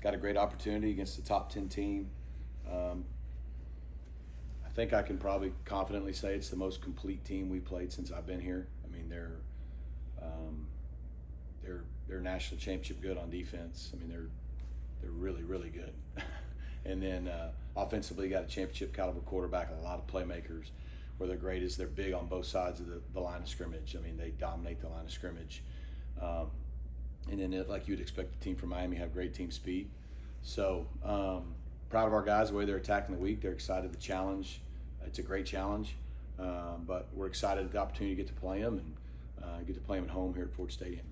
got a great opportunity against the top 10 team. I think I can probably confidently say it's the most complete team we played since I've been here. I mean, um, they're national championship good on defense. I mean, they're really, really good. And then offensively, got a championship caliber quarterback, a lot of playmakers. Where they're great is they're big on both sides of the line of scrimmage. I mean, they dominate the line of scrimmage. And then, like you'd expect, the team from Miami have great team speed. So proud of our guys, the way they're attacking the week. They're excited the challenge. It's a great challenge, but we're excited at the opportunity to get to play them and get to play them at home here at Ford Stadium.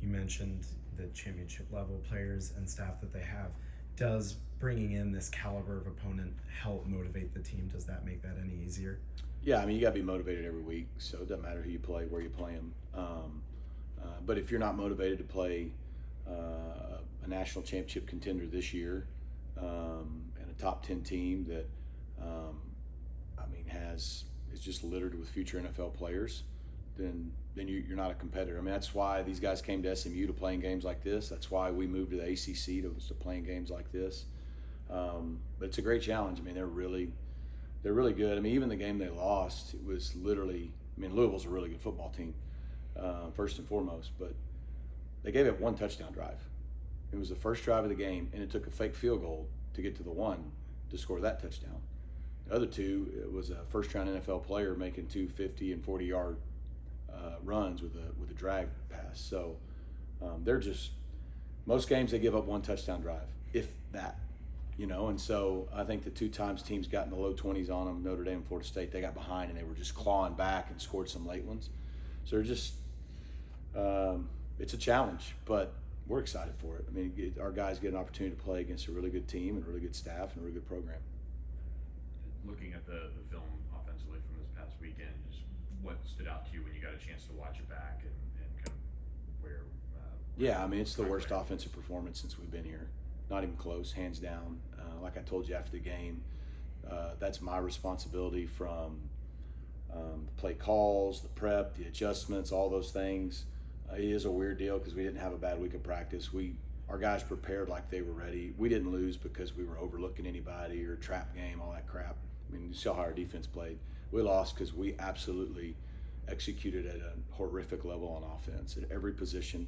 You mentioned the championship level players and staff that they have. Does bringing in this caliber of opponent help motivate the team? Does that make that any easier? Yeah, I mean, you got to be motivated every week, so it doesn't matter who you play, where you play them. But if you're not motivated to play a national championship contender this year and a top 10 team that, I mean, is just littered with future NFL players, then you're not a competitor. I mean, that's why these guys came to SMU to play in games like this. That's why we moved to the ACC to play in games like this. But it's a great challenge. I mean, they're really good. I mean, even the game they lost, it was literally, I mean, Louisville's a really good football team, first and foremost, but they gave up one touchdown drive. It was the first drive of the game, and it took a fake field goal to get to the one to score that touchdown. The other two, it was a first-round NFL player making two 50 and 40-yard runs with a drag pass. So they're just, most games they give up one touchdown drive, if that. And so I think the two times teams got in the low 20s on them, Notre Dame and Florida State, they got behind and they were just clawing back and scored some late ones. So they're just, it's a challenge, but we're excited for it. I mean, our guys get an opportunity to play against a really good team and a really good staff and a really good program. Looking at the film offensively from this past weekend, just what stood out to you when you got a chance to watch it back and kind of where? Yeah, I mean, it's the worst offensive performance since we've been here. Not even close, hands down. Like I told you after the game, that's my responsibility from the play calls, the prep, the adjustments, all those things. It is a weird deal because we didn't have a bad week of practice. Our guys prepared like they were ready. We didn't lose because we were overlooking anybody or trap game, all that crap. I mean, you saw how our defense played. We lost because we absolutely executed at a horrific level on offense at every position,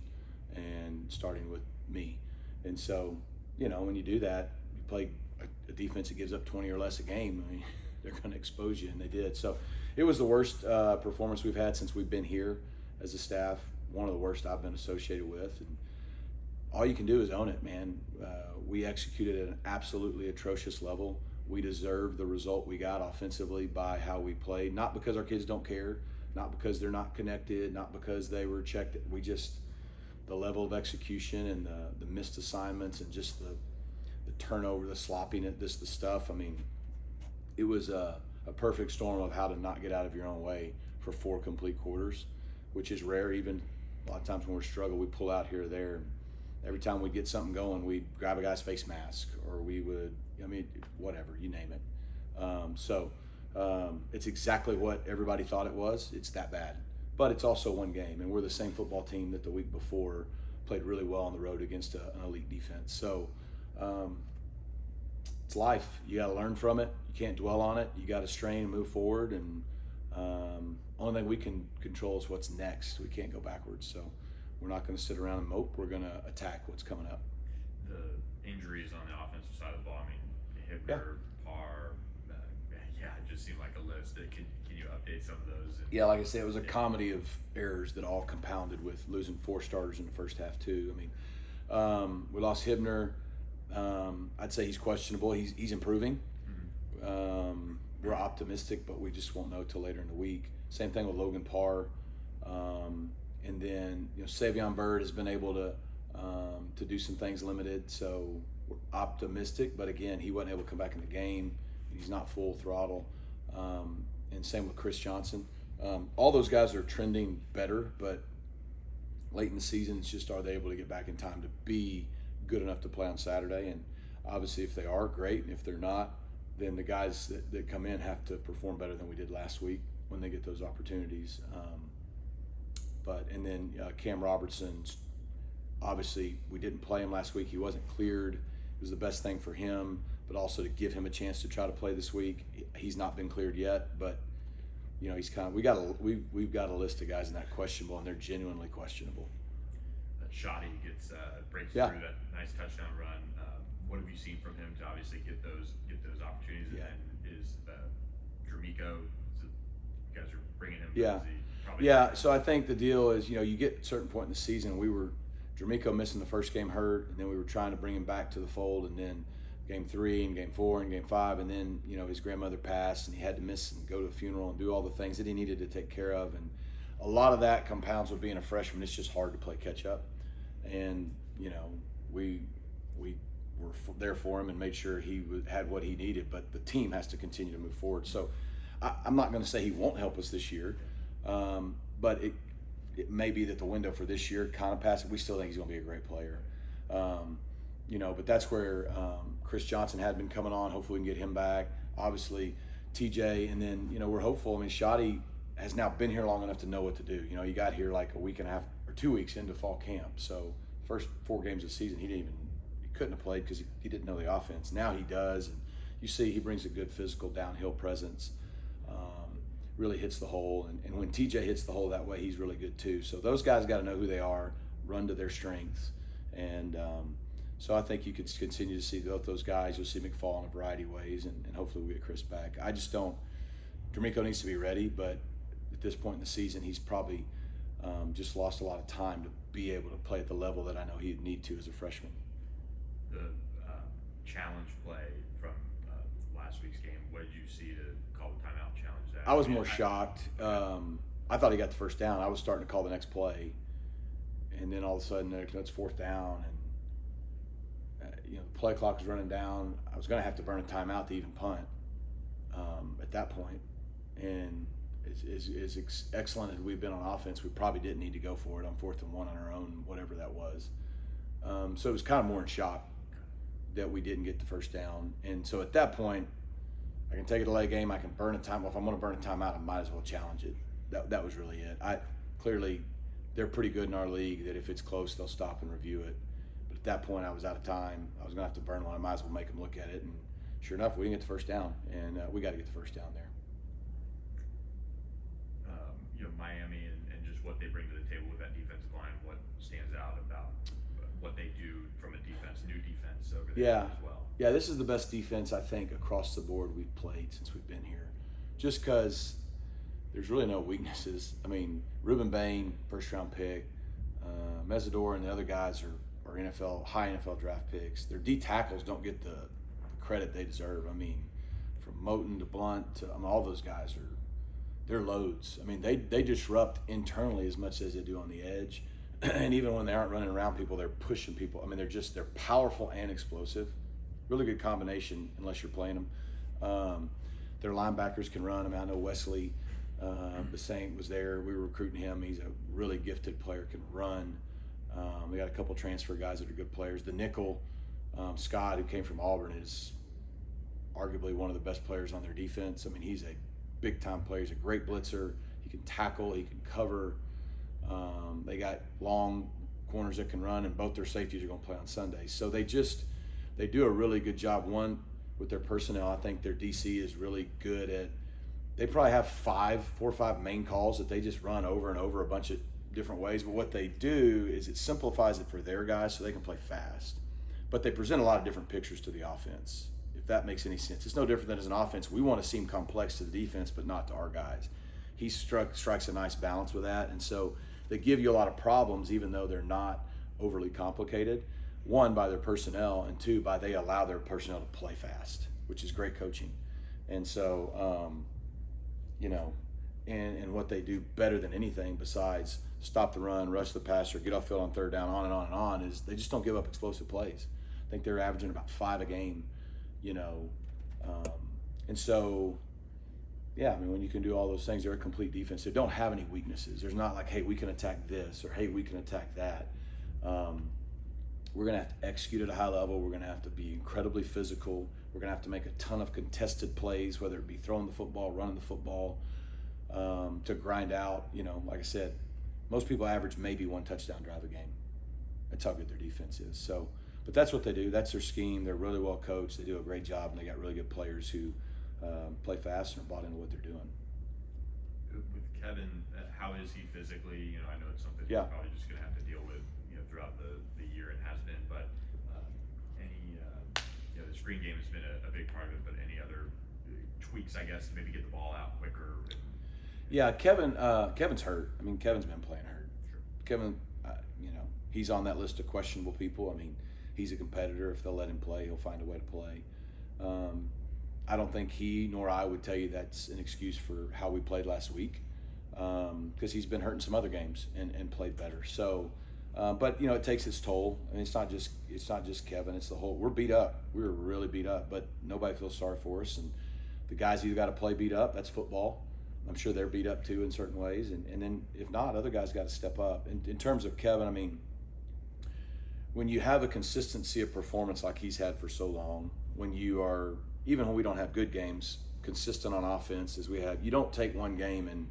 and starting with me. And so, when you do that, you play a defense that gives up 20 or less a game, I mean, they're going to expose you, and they did. So it was the worst performance we've had since we've been here as a staff, one of the worst I've been associated with. And all you can do is own it, man. We executed at an absolutely atrocious level. We deserve the result we got offensively by how we played, not because our kids don't care, not because they're not connected, not because they were checked. We just, the level of execution and the missed assignments and just the turnover, the sloppiness, the stuff. I mean, it was a perfect storm of how to not get out of your own way for 4 complete quarters, which is rare. Even a lot of times when we're struggling, we pull out here or there. Every time we get something going, we'd grab a guy's face mask, or we would, whatever, you name it. It's exactly what everybody thought it was. It's that bad. But it's also one game, and we're the same football team that the week before played really well on the road against an elite defense. So it's life. You got to learn from it. You can't dwell on it. You got to strain and move forward, and only thing we can control is what's next. We can't go backwards. So we're not going to sit around and mope. We're going to attack what's coming up. The injuries on the offensive side of the ball, I mean, Hipper, Parr, it just seemed like a list. Can you update some of those? Yeah, like I said, it was a comedy of errors that all compounded with losing 4 starters in the first half too. I mean, we lost Hibner. I'd say he's questionable. He's improving. Mm-hmm. We're optimistic, but we just won't know till later in the week. Same thing with Logan Parr. And then Savion Byrd has been able to do some things limited, so we're optimistic. But again, he wasn't able to come back in the game. He's not full throttle. And same with Chris Johnson. All those guys are trending better, but late in the season, it's just, are they able to get back in time to be good enough to play on Saturday? And obviously, if they are, great. And if they're not, then the guys that come in have to perform better than we did last week when they get those opportunities. And then Cam Robertson's Obviously, we didn't play him last week. He wasn't cleared. It was the best thing for him, but also to give him a chance to try to play this week. He's not been cleared yet, but he's kind of. We've got a list of guys in that questionable, and they're genuinely questionable. Shoddy breaks Yeah. through that nice touchdown run. What have you seen from him to obviously get those opportunities? Yeah. And is Dramico, you guys are bringing him? Yeah. Yeah. So I think the deal is, you get a certain point in the season. Dramico missing the first game hurt, and then we were trying to bring him back to the fold, and then game 3 and game 4 and game 5, and then his grandmother passed, and he had to miss and go to a funeral and do all the things that he needed to take care of, and a lot of that compounds with being a freshman. It's just hard to play catch up, and we were there for him and made sure he had what he needed, but the team has to continue to move forward. So I'm not going to say he won't help us this year, but it may be that the window for this year kind of passed. We still think he's going to be a great player. But that's where Chris Johnson had been coming on. Hopefully we can get him back. Obviously, TJ, and then, we're hopeful. I mean, Shoddy has now been here long enough to know what to do. He got here like a week and a half or 2 weeks into fall camp. So first 4 games of the season, he couldn't have played because he didn't know the offense. Now he does, and you see he brings a good physical downhill presence. Really hits the hole, and when TJ hits the hole that way, he's really good too. So those guys got to know who they are, run to their strengths, and so I think you could continue to see both those guys. You'll see McFall in a variety of ways, and hopefully we get Chris back. I just don't. Dramico needs to be ready, but at this point in the season, he's probably just lost a lot of time to be able to play at the level that I know he'd need to as a freshman. The challenge play from last week's game, what did you see to call the timeout challenge that? I was more shocked. I thought he got the first down. I was starting to call the next play, and then all of a sudden it's 4th down, and the play clock was running down. I was going to have to burn a timeout to even punt at that point. And as excellent as we've been on offense, we probably didn't need to go for it on 4th and 1 on our own, whatever that was. So it was kind of more in shock that we didn't get the first down. And so at that point, I can take a delay game. I can burn a time. Well, if I'm going to burn a timeout, I might as well challenge it. That was really it. Clearly, they're pretty good in our league that if it's close, they'll stop and review it. But at that point, I was out of time. I was going to have to burn one. I might as well make them look at it. And sure enough, we didn't get the first down, and we got to get the first down there. Miami and just what they bring to the table with that defensive line, what stands out about what they do from a new defense over there as well. Yeah, this is the best defense I think across the board we've played since we've been here. Just because there's really no weaknesses. I mean, Ruben Bain, first-round pick, Mesidor and the other guys are high NFL draft picks. Their D tackles don't get the credit they deserve. I mean, from Moten to Blunt to all those guys they're loads. I mean, they disrupt internally as much as they do on the edge. And even when they aren't running around people, they're pushing people. I mean, they're powerful and explosive. Really good combination unless you're playing them. Their linebackers can run. I mean, I know Wesley Bassane was there. We were recruiting him. He's a really gifted player, can run. We got a couple transfer guys that are good players. The nickel, Scott, who came from Auburn, is arguably one of the best players on their defense. I mean, he's a big-time player. He's a great blitzer. He can tackle. He can cover. They got long corners that can run, and both their safeties are going to play on Sundays. So they do a really good job, one, with their personnel. I think their DC is really good at – they probably have 4 or 5 main calls that they just run over and over a bunch of different ways. But what they do is it simplifies it for their guys so they can play fast. But they present a lot of different pictures to the offense, if that makes any sense. It's no different than as an offense. We want to seem complex to the defense, but not to our guys. He strikes a nice balance with that. And so they give you a lot of problems, even though they're not overly complicated. 1, by their personnel, and 2, by they allow their personnel to play fast, which is great coaching. And so, and what they do better than anything besides stop the run, rush the passer, get off field on 3rd down, on and on and on, is they just don't give up explosive plays. I think they're averaging about 5 a game, and so, yeah, I mean, when you can do all those things, they're a complete defense. They don't have any weaknesses. There's not like, hey, we can attack this, or hey, we can attack that. We're going to have to execute at a high level. We're going to have to be incredibly physical. We're going to have to make a ton of contested plays, whether it be throwing the football, running the football, to grind out. Like I said, most people average maybe 1 touchdown drive a game. That's how good their defense is. So, but that's what they do. That's their scheme. They're really well coached. They do a great job, and they got really good players who play fast and are bought into what they're doing. With Kevin, how is he physically? I know it's something Yeah. he's probably just going to have to deal with, throughout the year and has been. But the screen game has been a big part of it. But any other tweaks, I guess, to maybe get the ball out quicker? Yeah, Kevin's hurt. I mean, Kevin's been playing hurt. Sure. Kevin, he's on that list of questionable people. I mean, he's a competitor. If they'll let him play, he'll find a way to play. I don't think he nor I would tell you that's an excuse for how we played last week, because he's been hurt in some other games and played better. So, but it takes its toll. I mean, it's not just Kevin. It's the whole. We're beat up. We were really beat up, but nobody feels sorry for us. And the guys either got to play beat up. That's football. I'm sure they're beat up too in certain ways. And then if not, other guys got to step up. In terms of Kevin, I mean, when you have a consistency of performance like he's had for so long, when you are, even when we don't have good games, consistent on offense as we have, you don't take one game and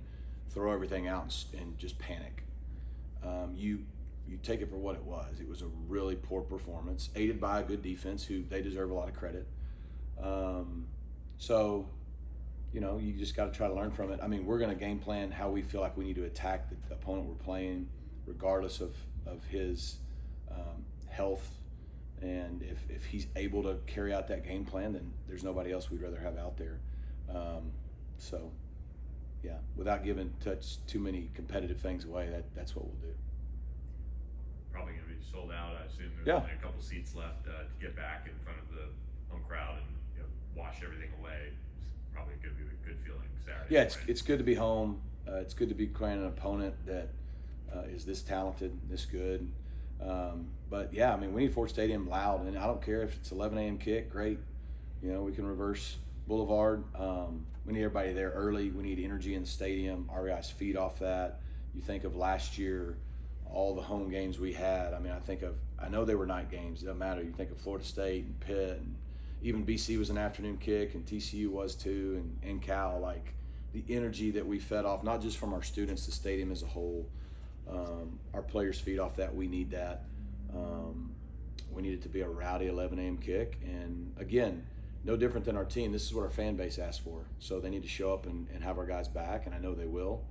throw everything out and just panic. You take it for what it was. It was a really poor performance, aided by a good defense who they deserve a lot of credit. So, you just got to try to learn from it. I mean, we're going to game plan how we feel like we need to attack the opponent we're playing, regardless of his health. And if he's able to carry out that game plan, then there's nobody else we'd rather have out there. So, yeah, without giving too many competitive things away, that's what we'll do. Probably going to be sold out. I assume there's Yeah. only a couple seats left to get back in front of the home crowd and wash everything away. It's probably going to be a good feeling Saturday. Yeah, right? it's good to be home. It's good to be playing an opponent that is this talented, this good. But yeah, I mean, we need Ford Stadium loud, and I don't care if it's 11 a.m. kick. Great, we can reverse Boulevard. We need everybody there early. We need energy in the stadium. Our guys feed off that. You think of last year, all the home games we had. I mean, I know they were night games. It doesn't matter. You think of Florida State and Pitt, and even BC was an afternoon kick, and TCU was too, and Cal. Like the energy that we fed off, not just from our students, the stadium as a whole. Our players feed off that. We need that. We need it to be a rowdy 11 a.m. kick. And again, no different than our team. This is what our fan base asked for. So they need to show up and have our guys back, and I know they will.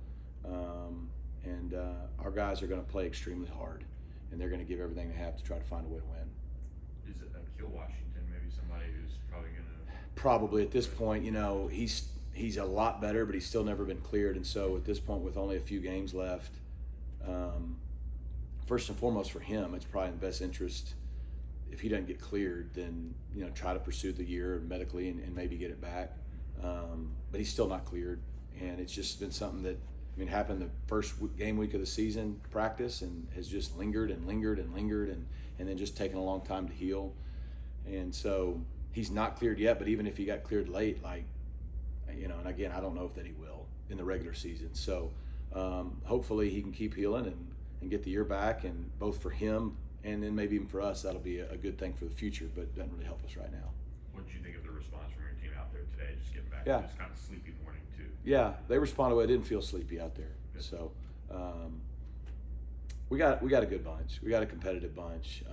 And our guys are going to play extremely hard, and they're going to give everything they have to try to find a way to win. Is it Akil Washington, maybe somebody who's probably going to? Probably at this point, he's a lot better, but he's still never been cleared. And so at this point, with only a few games left, first and foremost for him, it's probably in the best interest. If he doesn't get cleared, then try to pursue the year medically and maybe get it back. But he's still not cleared, and it's just been something that happened the first game week of the season practice, and has just lingered and then just taken a long time to heal. And so he's not cleared yet. But even if he got cleared late, and again, I don't know if that he will in the regular season. So hopefully he can keep healing and get the year back, and both for him and then maybe even for us, that'll be a good thing for the future, but it doesn't really help us right now. What did you think of the response from your team out there today, just getting back Yeah. to this kind of sleepy morning too? Yeah, they responded well. It didn't feel sleepy out there. Good. So we got a good bunch. We got a competitive bunch.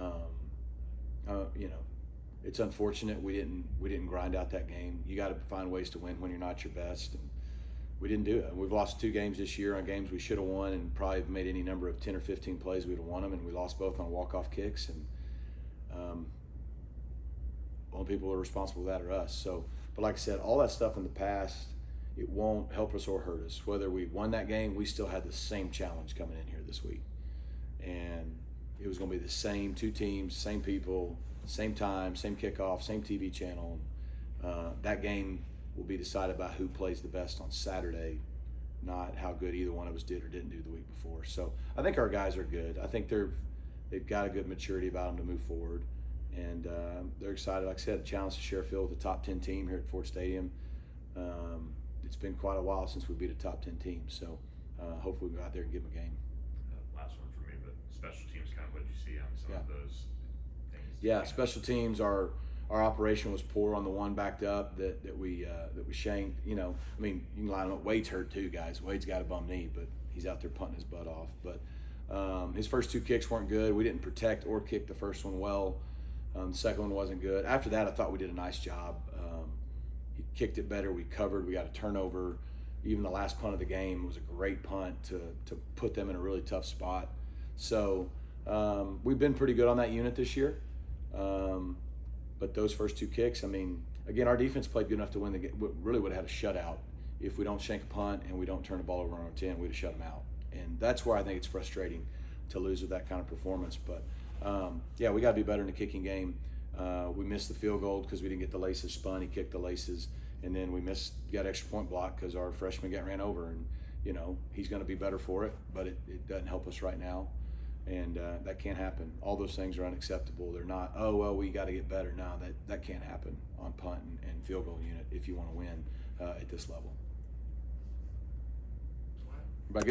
It's unfortunate we didn't grind out that game. You got to find ways to win when you're not your best, and we didn't do it. We've lost 2 games this year on games we should have won, and probably made any number of 10 or 15 plays we'd have won them, and we lost both on walk-off kicks. And only people who are responsible for that are us. So, but like I said, all that stuff in the past, it won't help us or hurt us. Whether we won that game, we still had the same challenge coming in here this week, and it was going to be the same 2 teams, same people, same time, same kickoff, same TV channel. That game will be decided by who plays the best on Saturday, not how good either one of us did or didn't do the week before. So I think our guys are good. I think they've got a good maturity about them to move forward, and they're excited. Like I said, the challenge to Sheriff-Field with the top 10 team here at Ford Stadium. It's been quite a while since we beat a top 10 team, so hopefully we go out there and give them a game. Last one for me, but special teams, kind of what you see on some of those things? Yeah, special teams, our operation was poor on the one backed up that we shanked. You can line up. Wade's hurt too, guys. Wade's got a bum knee, but he's out there punting his butt off. But His first 2 kicks weren't good. We didn't protect or kick the first one well. The second one wasn't good. After that, I thought we did a nice job. He kicked it better. We covered. We got a turnover. Even the last punt of the game was a great punt to put them in a really tough spot. So we've been pretty good on that unit this year. But those first 2 kicks, I mean, again, our defense played good enough to win the game. Really would have had a shutout. If we don't shank a punt and we don't turn the ball over on our 10, we'd have shut them out. And that's where I think it's frustrating to lose with that kind of performance. But yeah, we got to be better in the kicking game. We missed the field goal because we didn't get the laces spun. He kicked the laces, and then we got extra point block because our freshman got ran over. And you know, he's going to be better for it, but it doesn't help us right now. And that can't happen. All those things are unacceptable. They're not, oh, well, we got to get better. No, that can't happen on punt and field goal unit if you want to win at this level.